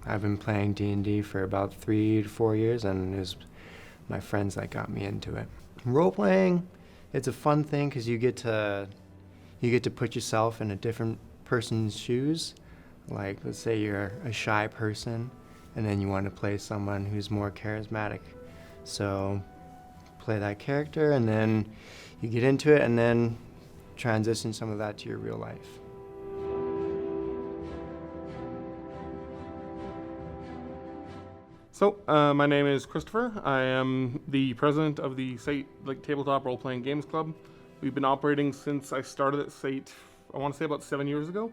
I've been playing D&D for about 3 to 4 years, and it was my friends that got me into it. Role playing, it's a fun thing because you get to put yourself in a different person's shoes. Like, let's say you're a shy person, and then you want to play someone who's more charismatic. So play that character, and then you get into it, and then transition some of that to your real life. So, my name is Christopher. I am the president of the SAIT Tabletop Role Playing Games Club. We've been operating since I started at SAIT, I want to say about 7 years ago.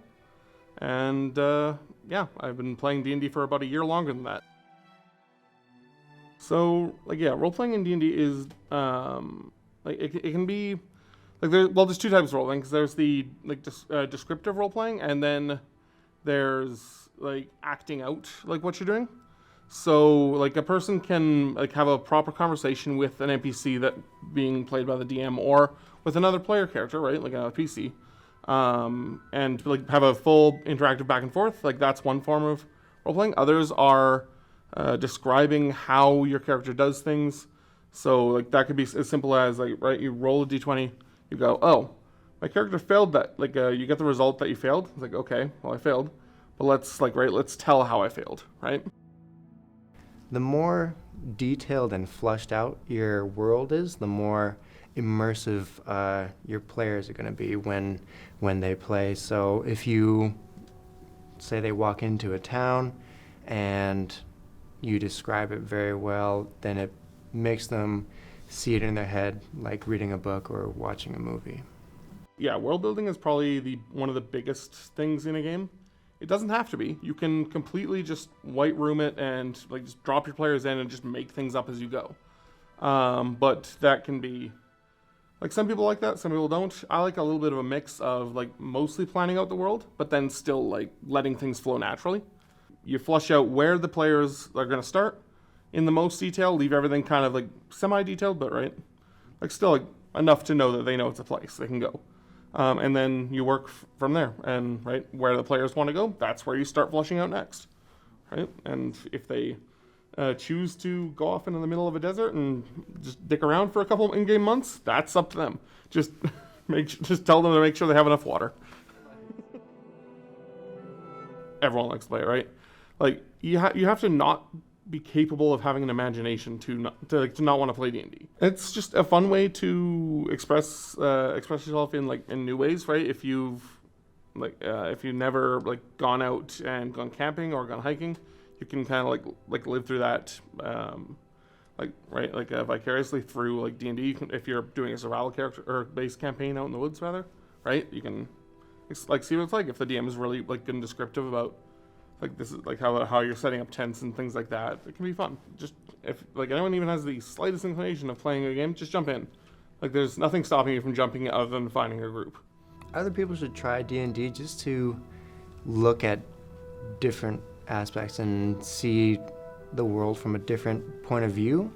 And yeah, I've been playing D&D for about a year longer than that. So, role playing in D&D is it can be there's two types of role playing. 'Cause there's the descriptive role playing, and then there's acting out what you're doing. So, a person can have a proper conversation with an NPC that being played by the DM, or with another player character, right, like a PC, and have a full interactive back and forth. That's one form of role playing. Others are describing how your character does things. So, that could be as simple as you roll a d20, you go, oh, my character failed that. You get the result that you failed. It's okay, well, I failed, but let's tell how I failed, right? The more detailed and flushed out your world is, the more immersive your players are going to be when they play. So if you say they walk into a town and you describe it very well, then it makes them see it in their head like reading a book or watching a movie. Yeah, world building is probably one of the biggest things in a game. It doesn't have to be. You can completely just white room it and just drop your players in and just make things up as you go. But that can be some people like that, some people don't. I like a little bit of a mix of mostly planning out the world, but then still letting things flow naturally. You flush out where the players are going to start in the most detail, leave everything kind of semi-detailed, but still enough to know that they know it's a place they can go. And then you work from there, and where the players want to go, that's where you start flushing out next, right? And if they choose to go off into the middle of a desert and just dick around for a couple in-game months, that's up to them. Just tell them to make sure they have enough water. Everyone likes to play, right? You have to not be capable of having an imagination to not want to play D&D. It's just a fun way to express yourself in new ways, right? If you've never gone out and gone camping or gone hiking, you can kind of live through that vicariously through D&D. If you're doing a survival character or based campaign out in the woods, rather, right? You can see what it's like if the DM is really good and descriptive about this is how you're setting up tents and things like that. It can be fun. Just if anyone even has the slightest inclination of playing a game, just jump in. There's nothing stopping you from jumping in other than finding a group. Other people should try D&D just to look at different aspects and see the world from a different point of view.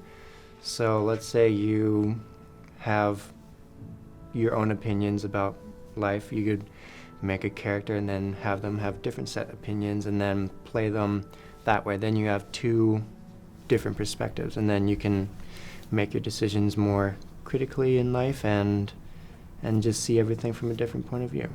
So let's say you have your own opinions about life. You could make a character and then have them have different set opinions and then play them that way. Then you have two different perspectives, and then you can make your decisions more critically in life and just see everything from a different point of view.